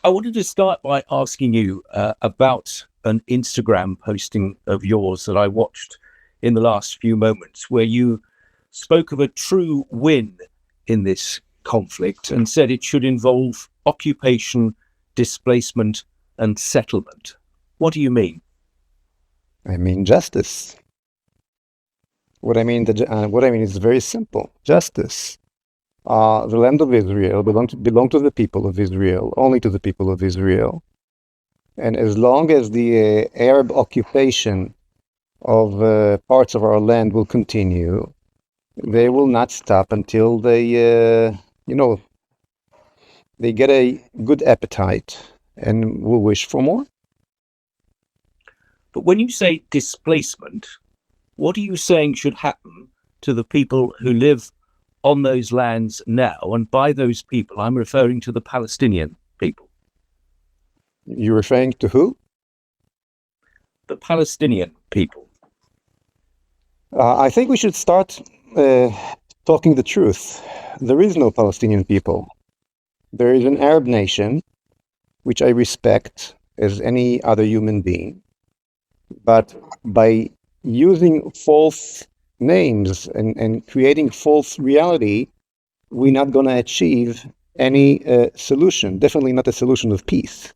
I wanted to start by asking you about an Instagram posting of yours that I watched in the last few moments, where you spoke of a true win in this conflict and said it should involve occupation, displacement, and settlement. What do you mean? I mean justice. What I mean is very simple. Justice. The land of Israel belong to the people of Israel, only to the people of Israel. And as long as the Arab occupation of parts of our land will continue, they will not stop until they get a good appetite and will wish for more. But when you say displacement, what are you saying should happen to the people who live on those lands now? And by those people, I'm referring to the Palestinian people. You're referring to who? The Palestinian people. I think we should start talking the truth. There is no Palestinian people. There is an Arab nation, which I respect as any other human being. But by using false names and creating false reality, we're not going to achieve any solution. Definitely not a solution of peace.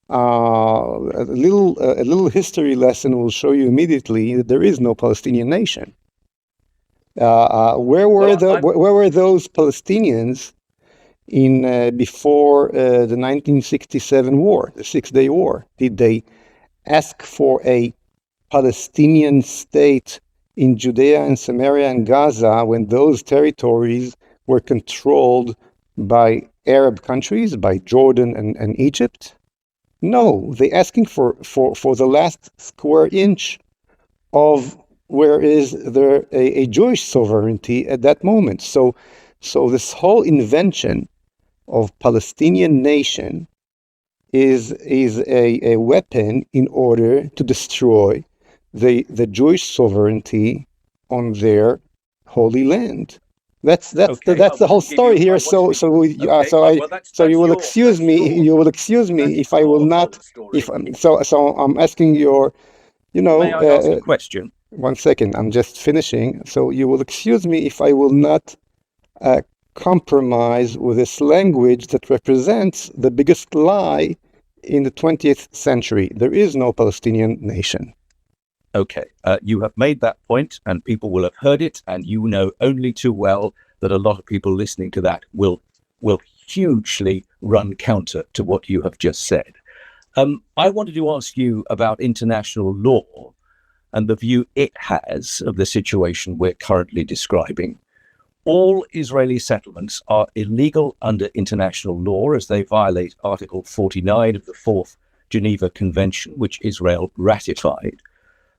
A little history lesson will show you immediately that there is no Palestinian nation. Where were those Palestinians in before the 1967 war, the 6-Day War? Did they ask for a Palestinian state in Judea and Samaria and Gaza when those territories were controlled by Arab countries, by Jordan and Egypt? No, they're asking for the last square inch of where is there a Jewish sovereignty at that moment. So this whole invention of Palestinian nation is a weapon in order to destroy the Jewish sovereignty on their holy land. That's the whole story here. So you will excuse me. You will excuse me if I will not. So I'm asking your, May I ask a question? 1 second. I'm just finishing. So you will excuse me if I will not compromise with this language that represents the biggest lie in the 20th century. There is no Palestinian nation. Okay, you have made that point and people will have heard it, and you know only too well that a lot of people listening to that will hugely run counter to what you have just said. I wanted to ask you about international law and the view it has of the situation we're currently describing. All Israeli settlements are illegal under international law as they violate Article 49 of the Fourth Geneva Convention, which Israel ratified.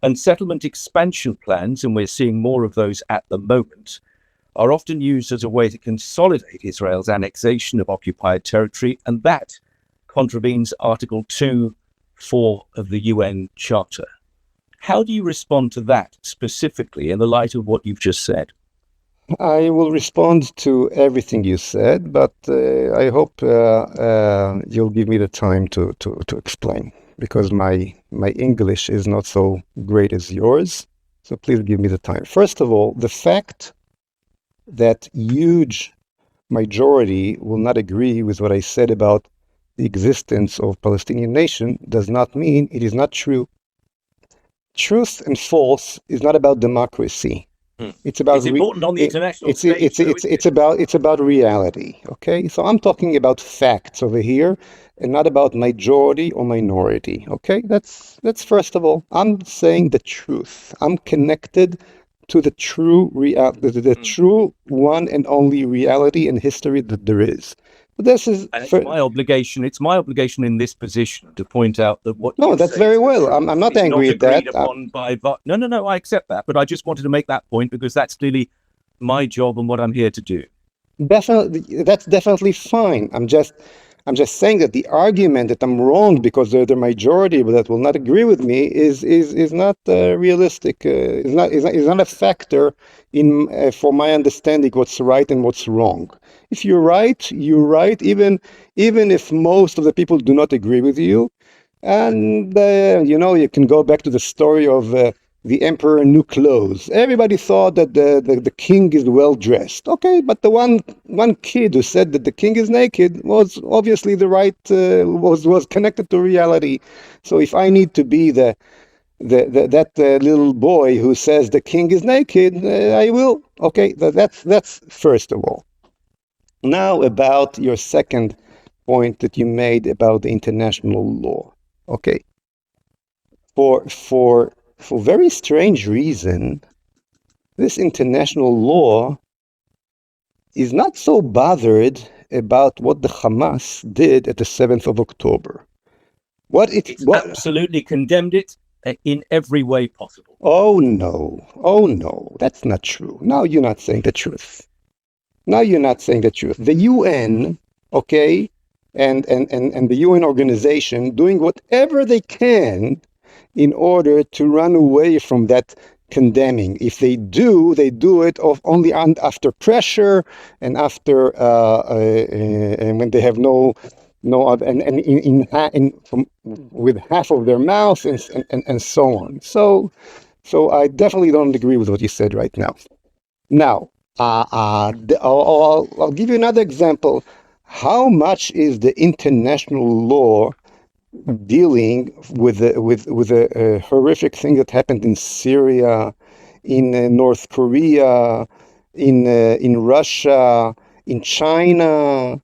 And settlement expansion plans, and we're seeing more of those at the moment, are often used as a way to consolidate Israel's annexation of occupied territory, and that contravenes Article 2.4 of the UN Charter. How do you respond to that specifically in the light of what you've just said? I will respond to everything you said, but I hope you'll give me the time to explain, because my English is not so great as yours. So please give me the time. First of all, the fact that huge majority will not agree with what I said about the existence of Palestinian nation does not mean it is not true. Truth and false is not about democracy. It's about it's important on the international stage. It's about reality. Okay, so I'm talking about facts over here, and not about majority or minority. Okay, that's first of all. I'm saying the truth. I'm connected to the true the true one and only reality and history that there is. But this is my obligation. It's my obligation in this position to point out that what. No, that's very well. I'm not angry at that. No, I accept that, but I just wanted to make that point because that's clearly my job and what I'm here to do. Definitely, that's definitely fine. I'm just saying that the argument that I'm wrong because they're the majority that will not agree with me is not realistic. Is not a factor in for my understanding what's right and what's wrong. If you're right, you're right. Even if most of the people do not agree with you, and you can go back to the story of the emperor in new clothes. Everybody thought that the king is well dressed. Okay, but the one kid who said that the king is naked was obviously the right was connected to reality. So if I need to be that little boy who says the king is naked, I will. Okay, that's first of all. Now about your second point that you made about the international law. Okay, for very strange reason, this international law is not so bothered about what the Hamas did at the 7th of October. It's absolutely condemned it in every way possible. Oh no, that's not true. Now you're not saying the truth. The UN, okay, and the UN organization doing whatever they can in order to run away from that condemning. If they do it only after pressure and after and when they have no other, with half of their mouth and so on. So I definitely don't agree with what you said right now. Now, I'll give you another example. How much is the international law dealing with a horrific thing that happened in Syria, in North Korea, in Russia, in China?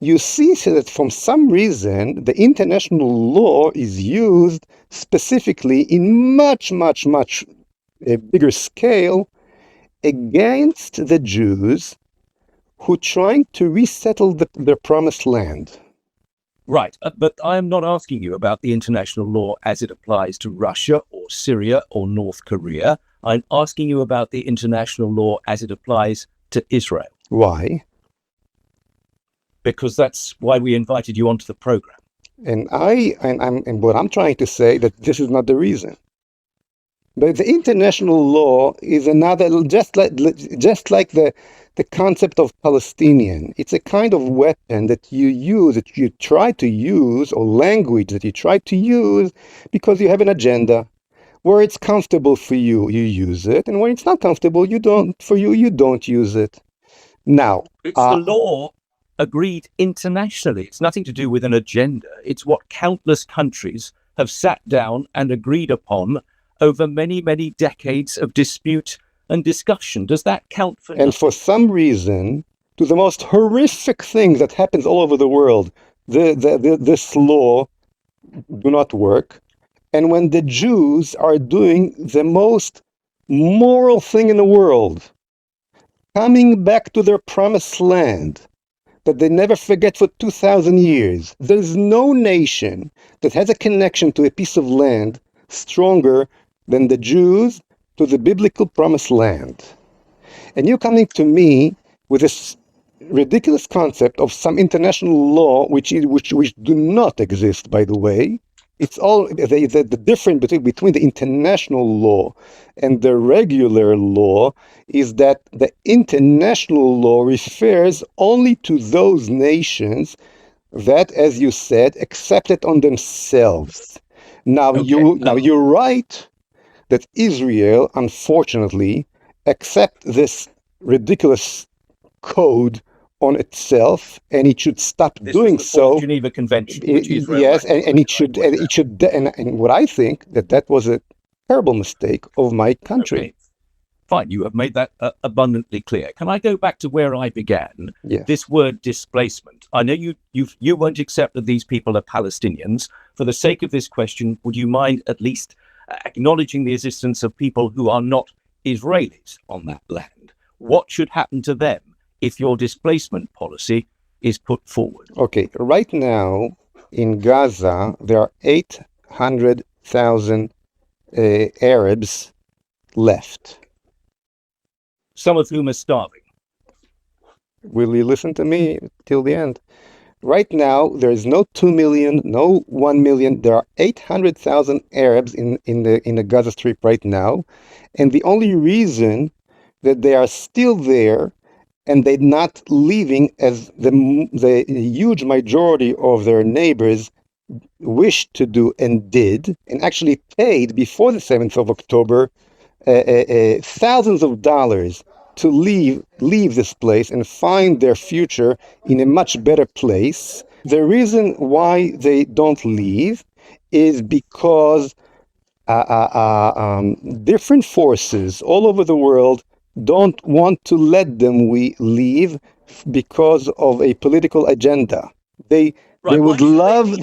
You see that from some reason the international law is used specifically in much bigger scale against the Jews who trying to resettle their promised land. Right, but I am not asking you about the international law as it applies to Russia or Syria or North Korea. I'm asking you about the international law as it applies to Israel. Why? Because that's why we invited you onto the program. And what I'm trying to say that this is not the reason. But the international law is another, just like the concept of Palestinian. It's a kind of weapon that you use, that you try to use, or language that you try to use because you have an agenda. Where it's comfortable for you, you use it, and when it's not comfortable, you don't use it. Now, it's the law agreed internationally. It's nothing to do with an agenda. It's what countless countries have sat down and agreed upon over many decades of dispute and discussion. Does that count for nothing? And for some reason, to the most horrific thing that happens all over the world, this law do not work. And when the Jews are doing the most moral thing in the world, coming back to their promised land that they never forget for 2,000 years, there's no nation that has a connection to a piece of land stronger than the Jews to the biblical promised land. And you're coming to me with this ridiculous concept of some international law which do not exist, by the way. It's all the difference between the international law and the regular law is that the international law refers only to those nations that, as you said, accept it on themselves. Now, you're right that Israel, unfortunately, accept this ridiculous code on itself, and it should stop doing so. Geneva Convention, which Israel yes, and it should, and what I think that was a terrible mistake of my country. Okay. Fine, you have made that abundantly clear. Can I go back to where I began? Yes. This word displacement. I know you won't accept that these people are Palestinians. For the sake of this question, would you mind at least acknowledging the existence of people who are not Israelis on that land? What should happen to them if your displacement policy is put forward? Okay, right now in Gaza, there are 800,000 Arabs left. Some of whom are starving. Will you listen to me till the end? Right now, there is no 2 million, no 1 million. There are 800,000 Arabs in the Gaza Strip right now. And the only reason that they are still there and they're not leaving, as the huge majority of their neighbors wished to do and did, and actually paid before the 7th of October thousands of dollars to leave this place and find their future in a much better place. The reason why they don't leave is because different forces all over the world don't want to let them leave because of a political agenda. They would love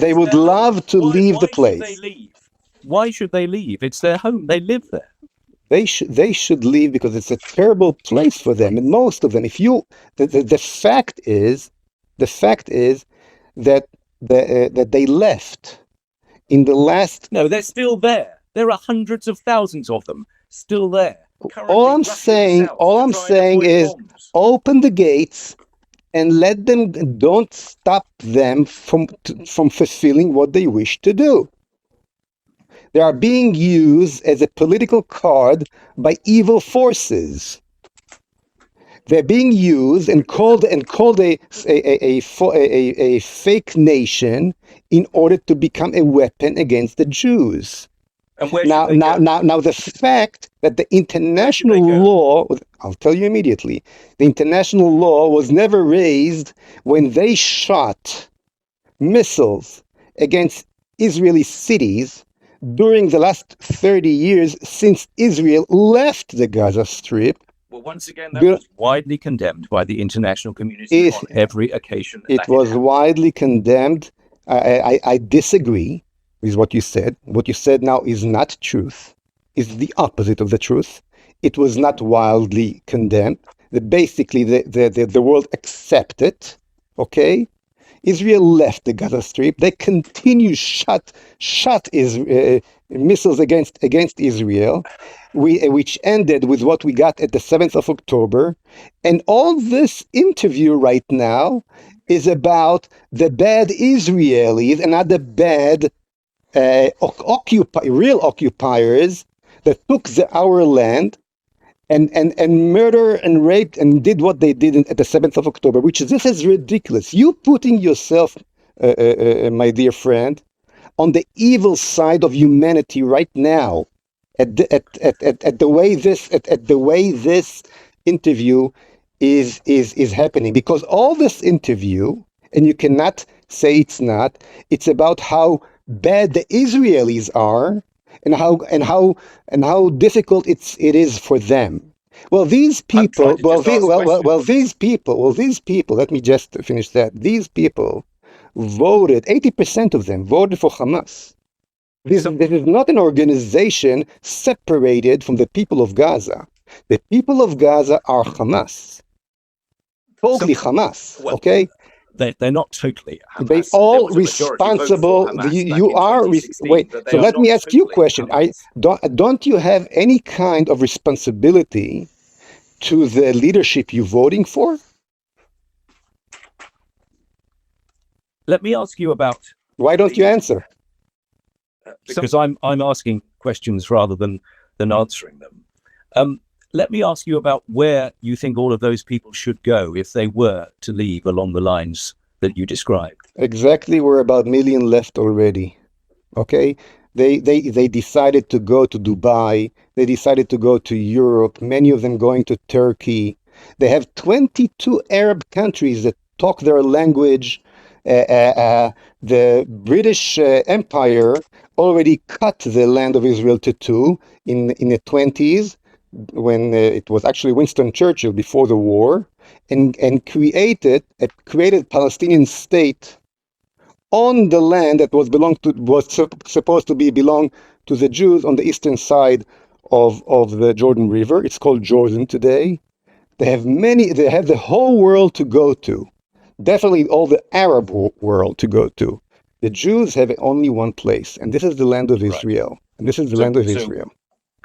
to leave the place. Why should they leave? It's their home. They live there. They should leave because it's a terrible place for them. And most of them, the fact is that that they left in the last. No, they're still there. There are hundreds of thousands of them still there. All I'm saying is open the gates and let them. Don't stop them from fulfilling what they wish to do. They are being used as a political card by evil forces. They're being used and called a fake nation in order to become a weapon against the Jews. And where now, the fact that the international law, I'll tell you immediately, the international law was never raised when they shot missiles against Israeli cities during the last 30 years since Israel left the Gaza Strip. Well, once again, that was widely condemned by the international community on every occasion. It was widely condemned. I disagree with what you said. What you said now is not truth. It's the opposite of the truth. It was not wildly condemned. Basically, the world accepted. Okay? Israel left the Gaza Strip. They continue shot missiles against Israel, which ended with what we got at the 7th of October. And all this interview right now is about the bad Israelis and not the bad real occupiers that took our land and murder and raped and did what they did at the 7th of October, this is ridiculous. You putting yourself, my dear friend, on the evil side of humanity right now, at the way this interview is happening, because all this interview, and you cannot say it's not, it's about how bad the Israelis are, and how difficult it is for them. Well, these people. These people. Let me just finish that. These people voted. 80% of them voted for Hamas. This is not an organization separated from the people of Gaza. The people of Gaza are Hamas. Totally Hamas. Okay. They're not totally. Hamas. They all responsible. You are. Wait. So let me ask you a question. Don't you have any kind of responsibility to the leadership you're voting for? Let me ask you about. Why don't you answer? Because I'm asking questions rather than answering them. Let me ask you about where you think all of those people should go if they were to leave along the lines that you described. Exactly, we're about 1 million left already. Okay, they decided to go to Dubai. They decided to go to Europe. Many of them going to Turkey. They have 22 Arab countries that talk their language. The British Empire already cut the land of Israel to two in the 20s. When it was actually Winston Churchill before the war, and created a Palestinian state on the land that was supposed to belong to the Jews on the eastern side of the Jordan River. It's called Jordan today. They have the whole world to go to. Definitely all the Arab world to go to. The Jews have only one place, and this is the land of Israel. Right. And this is the land of Israel.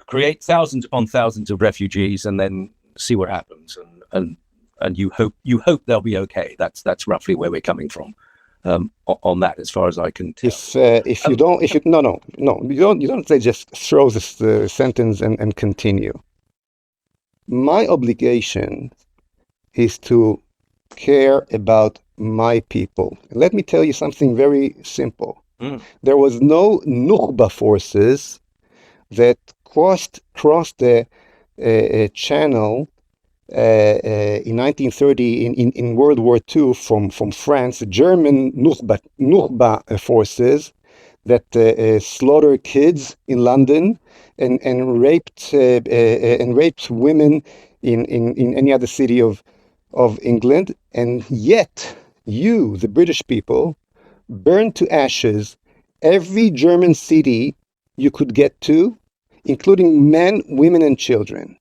Create thousands upon thousands of refugees and then see what happens, and you hope they'll be okay. That's roughly where we're coming from. on that, as far as I can tell. You don't say just throw this sentence and continue. My obligation is to care about my people. Let me tell you something very simple. There was no Nukhba forces that crossed the channel in 1930 in World War II from France, German Nukhba forces that slaughtered kids in London and raped women in any other city of England, and yet you, the British people, burned to ashes every German city you could get to, including men, women, and children.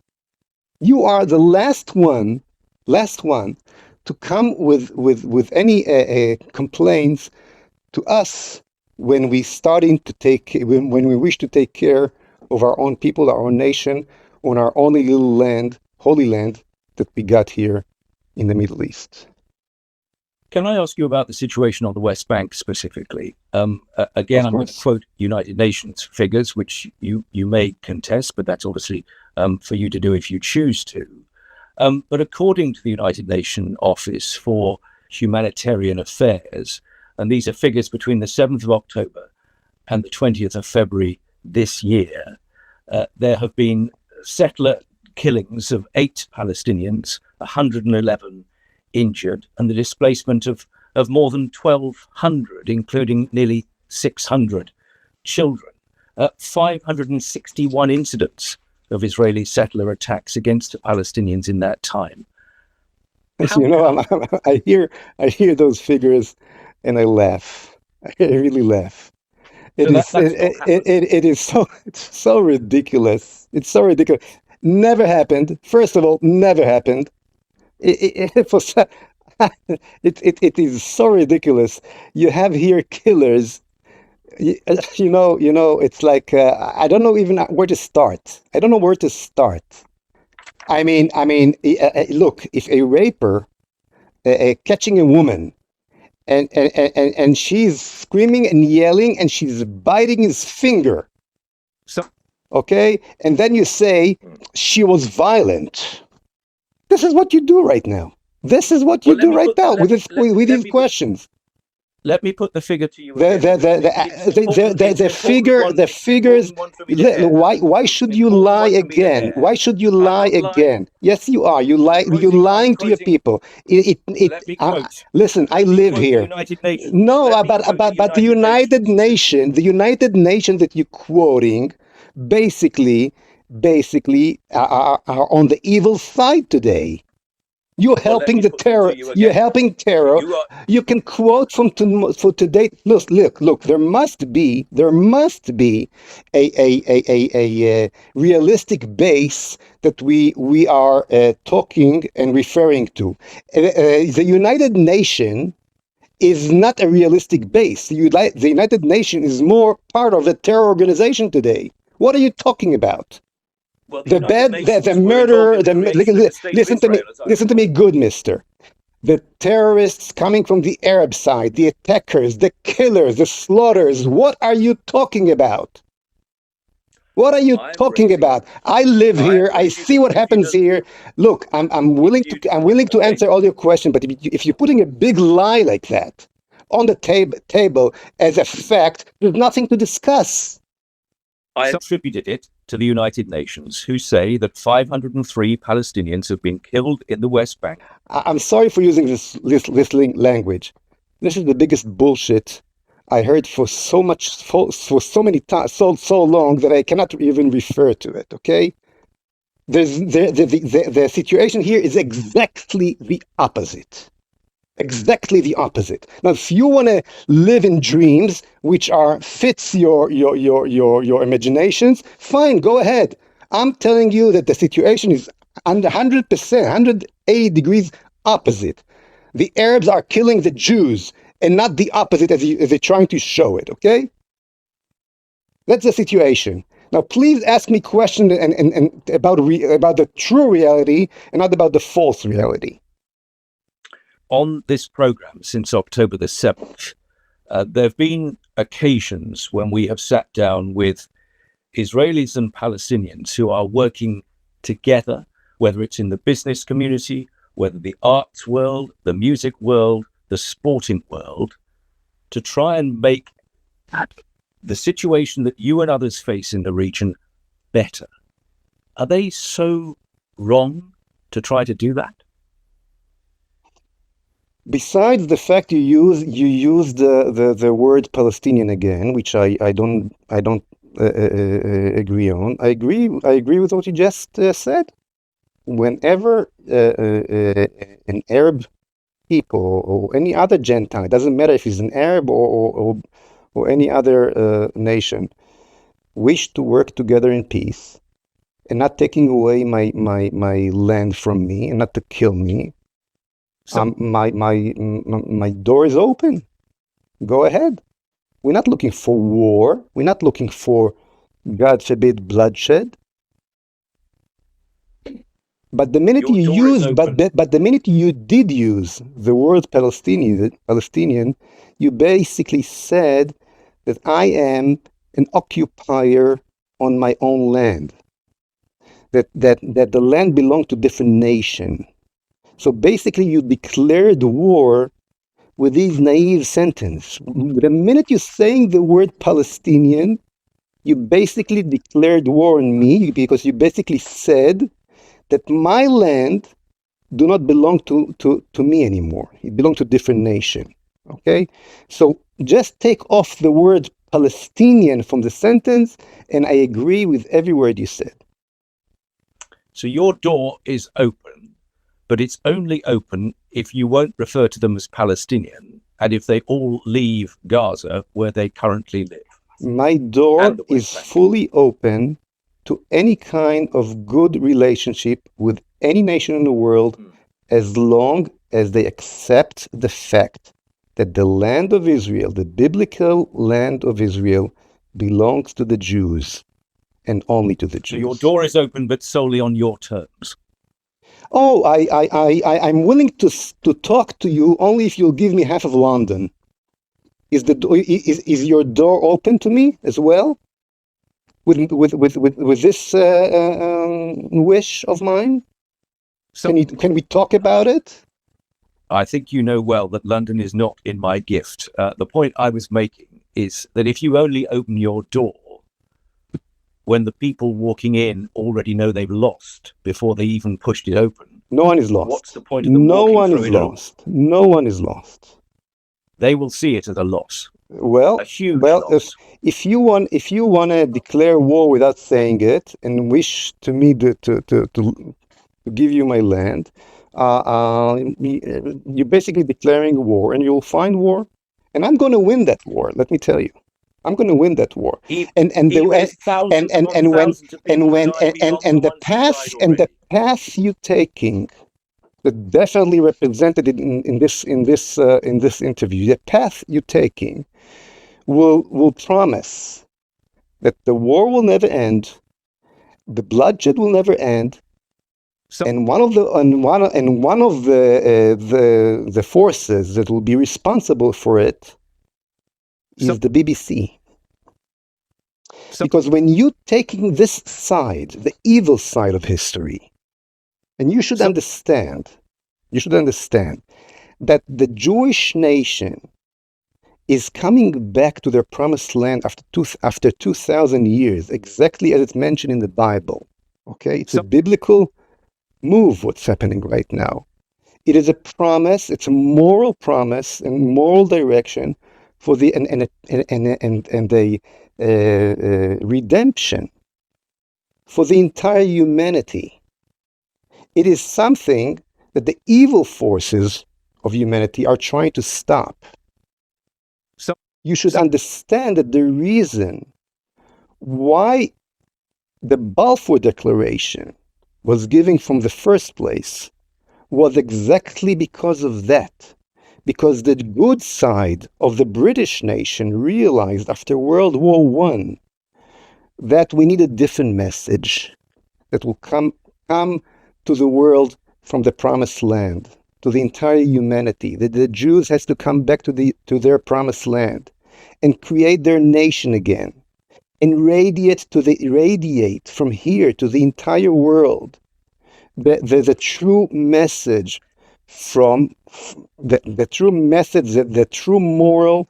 You are the last one to come with any complaints to us when we wish to take care of our own people, our own nation, on our only little land, holy land that we got here in the Middle East. Can I ask you about the situation on the West Bank specifically? Again, I'm going to quote United Nations figures, which you may contest, but that's obviously for you to do if you choose to. But according to the United Nations Office for Humanitarian Affairs, and these are figures between the 7th of October and the 20th of February this year, there have been settler killings of 8 Palestinians, 111 injured, and the displacement of more than 1,200, including nearly 600 children. 561 incidents of Israeli settler attacks against Palestinians in that time. I hear those figures and I laugh. I really laugh. It is so ridiculous. It's so ridiculous. Never happened. First of all, never happened. It is so ridiculous. You have here killers. It's like I don't know even where to start. I don't know where to start. I mean, look, if a raper catching a woman and she's screaming and yelling and she's biting his finger, okay, and then you say she was violent. This is what you do right now. This is what you do right now with these questions. Let me put the figure to you. The figures. Why should you lie again? Why should you lie again? Yes, you are. You're lying to your people. Listen, I live here. No, but the United Nations, that you're quoting, basically are on the evil side today. You're helping the terror. You're helping terror. You can quote for today. Look. There must be a realistic base that we are talking and referring to. The United Nations is not a realistic base. The United Nations is more part of a terror organization today. What are you talking about? Well, the murder, listen to me, good mister. The terrorists coming from the Arab side, the attackers, the killers, the slaughters, what are you talking about? What are you talking about? I live here. I see what happens here. Look, I'm willing to answer all your questions, but if you're putting a big lie like that on the table as a fact, there's nothing to discuss. I attributed it to the United Nations, who say that 503 Palestinians have been killed in the West Bank. I'm sorry for using this language. This is the biggest bullshit I heard for so many times, so long that I cannot even refer to it. Okay, the situation here is exactly the opposite. Exactly the opposite. Now, if you want to live in dreams which fits your imaginations, fine, go ahead. I'm telling you that the situation is 100%, 180 degrees opposite. The Arabs are killing the Jews, and not the opposite as they're trying to show it. Okay, that's the situation. Now, please ask me questions and about the true reality and not about the false reality. on this program since October the 7th, there have been occasions when we have sat down with Israelis and Palestinians who are working together, whether it's in the business community, whether the arts world, the music world, the sporting world, to try and make the situation that you and others face in the region better. Are they so wrong to try to do that? Besides the fact you use the word Palestinian again, which I don't agree on. I agree with what you just said. Whenever an Arab people or any other Gentile, it doesn't matter if he's an Arab or any other nation, wish to work together in peace and not taking away my land from me and not to kill me, my door is open. Go ahead. We're not looking for war. We're not looking for, God forbid, bloodshed. But the minute the minute you did use the word Palestinian, you basically said that I am an occupier on my own land. That the land belonged to different nation. So basically, you declared war with these naive sentence. The minute you're saying the word Palestinian, you basically declared war on me because you basically said that my land do not belong to me anymore. It belongs to different nation. Okay? So just take off the word Palestinian from the sentence, and I agree with every word you said. So your door is open, but it's only open if you won't refer to them as Palestinian and if they all leave Gaza where they currently live. My door is fully open to any kind of good relationship with any nation in the world as long as they accept the fact that the land of Israel, the biblical land of Israel, belongs to the Jews and only to the Jews. So your door is open, but solely on your terms. Oh, I'm willing to talk to you only if you'll give me half of London. Is your door open to me as well? With this wish of mine? Can we talk about it? I think you know well that London is not in my gift. The point I was making is that if you only open your door when the people walking in already know they've lost before they even pushed it open, no one is lost. What's the point of them walking through it? No one is lost. They will see it as a loss. Well, a huge loss. If you want to declare war without saying it and wish to me to give you my land, you're basically declaring war, and you'll find war, and I'm going to win that war. Let me tell you, I'm going to win that war. The path you're taking, that definitely represented in this interview, the path you're taking will promise that the war will never end, the bloodshed will never end, and one of the forces that will be responsible for it is the BBC. Because when you're taking this side, the evil side of history, and you should understand that the Jewish nation is coming back to their promised land after 2,000 years, exactly as it's mentioned in the Bible. Okay, it's a biblical move. What's happening right now? It is a promise. It's a moral promise and moral direction for the redemption for the entire humanity. It is something that the evil forces of humanity are trying to stop. You should understand that the reason why the Balfour Declaration was given from the first place was exactly because of that. Because the good side of the British nation realized after World War I that we need a different message that will come to the world from the promised land. to the entire humanity, that the Jews has to come back to their promised land and create their nation again and radiate from here to the entire world the true message from the true message, the true moral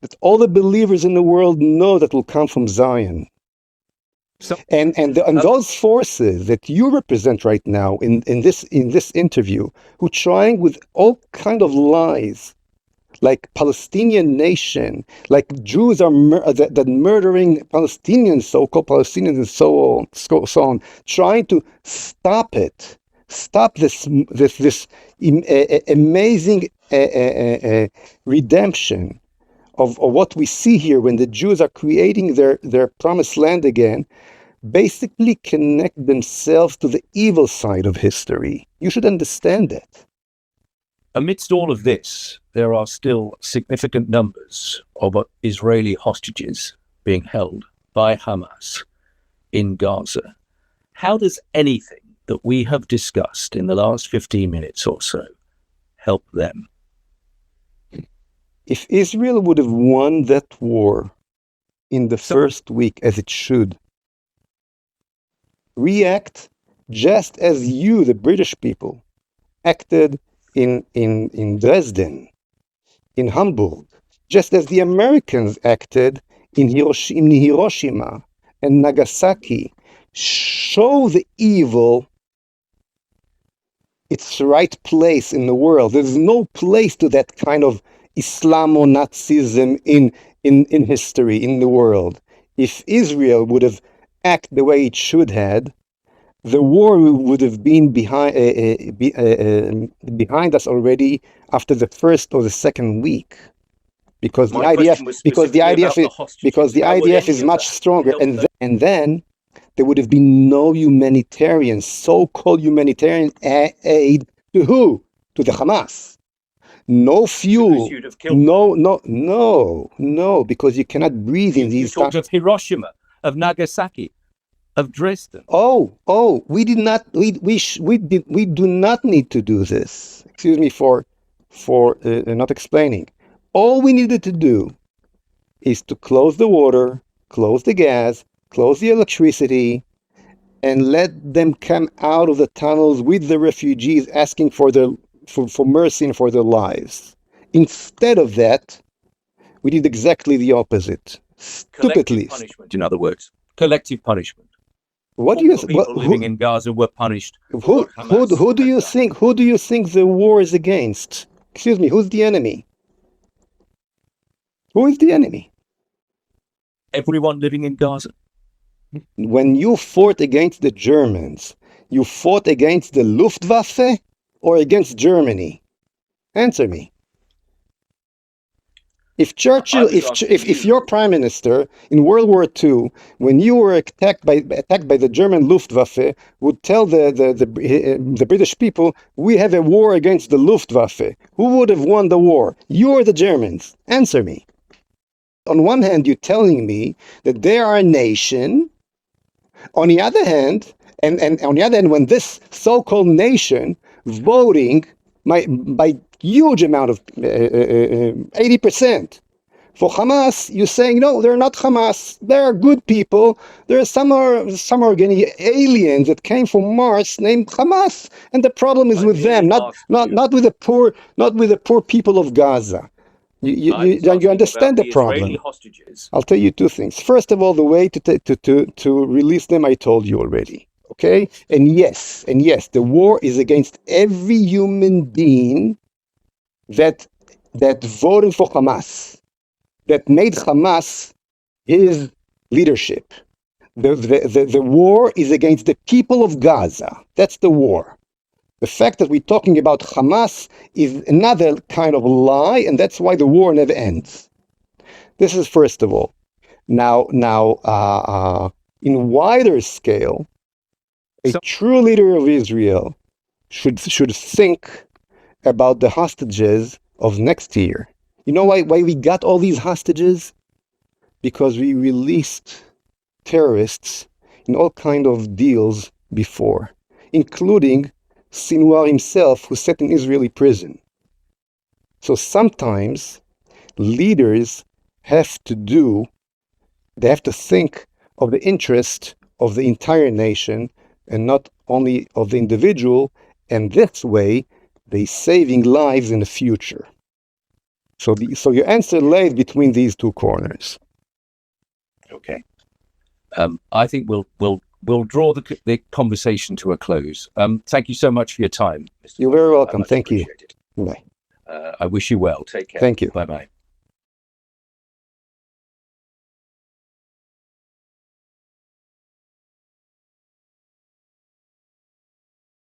that all the believers in the world know that will come from Zion. So, And those forces that you represent right now in this interview, who trying with all kind of lies, like Palestinian nation, like Jews are that murdering Palestinians, so-called Palestinians, and so on, trying to stop this amazing redemption of what we see here when the Jews are creating their promised land again. Basically connect themselves to the evil side of history. You should understand that. Amidst all of this, there are still significant numbers of Israeli hostages being held by Hamas in Gaza. How does anything that we have discussed in the last 15 minutes or so help them? If Israel would have won that war in the first week, as it should, react just as you, the British people, acted in Dresden, in Hamburg, just as the Americans acted in Hiroshima and Nagasaki. Show the evil its right place in the world. There's no place to that kind of Islamo-Nazism in history, in the world. If Israel would have acted the way it should have, the war would have been behind us already after the first or the second week, because the IDF is much stronger, and then there would have been no humanitarian, so-called humanitarian aid to who? To the Hamas. No fuel. No, because you cannot breathe in these times. You talked of Hiroshima, of Nagasaki, of Dresden. We do not need to do this. Excuse me for not explaining. All we needed to do is to close the water, close the gas, close the electricity, and let them come out of the tunnels with the refugees asking for mercy and for their lives. Instead of that, we did exactly the opposite. Stupidly. Punishment, in other words, collective punishment. What do you people living in Gaza were punished? Who do you think the war is against? Excuse me, who's the enemy? Who is the enemy? Everyone living in Gaza. When you fought against the Germans, you fought against the Luftwaffe or against Germany? Answer me. If Churchill, if your prime minister in World War II, when you were attacked by the German Luftwaffe, would tell the British people, we have a war against the Luftwaffe, who would have won the war? You or the Germans? Answer me. On one hand, you're telling me that they are a nation. On the other hand, and on the other hand, when this so-called nation voting by huge amount of 80% for Hamas, you're saying no, they're not Hamas. They're good people. There are some organic aliens that came from Mars named Hamas, and the problem is with them, not with the poor people of Gaza. You understand the problem. I'll tell you two things. First of all, the way to release them, I told you already. Okay? And yes, the war is against every human being that voted for Hamas, that made Hamas his leadership. The war is against the people of Gaza. That's the war. The fact that we're talking about Hamas is another kind of lie, and that's why the war never ends. This is first of all. Now, in wider scale, a true leader of Israel should think about the hostages of next year. You know why we got all these hostages? Because we released terrorists in all kind of deals before, including Sinwar himself, who sat in Israeli prison. So sometimes leaders have to think of the interest of the entire nation and not only of the individual, and this way they saving lives in the future. So your answer lays between these two corners. Okay. I think we'll draw the conversation to a close. Thank you so much for your time. You're very welcome. Thank you. Appreciate it. Bye. I wish you well. Take care. Thank you. Bye-bye.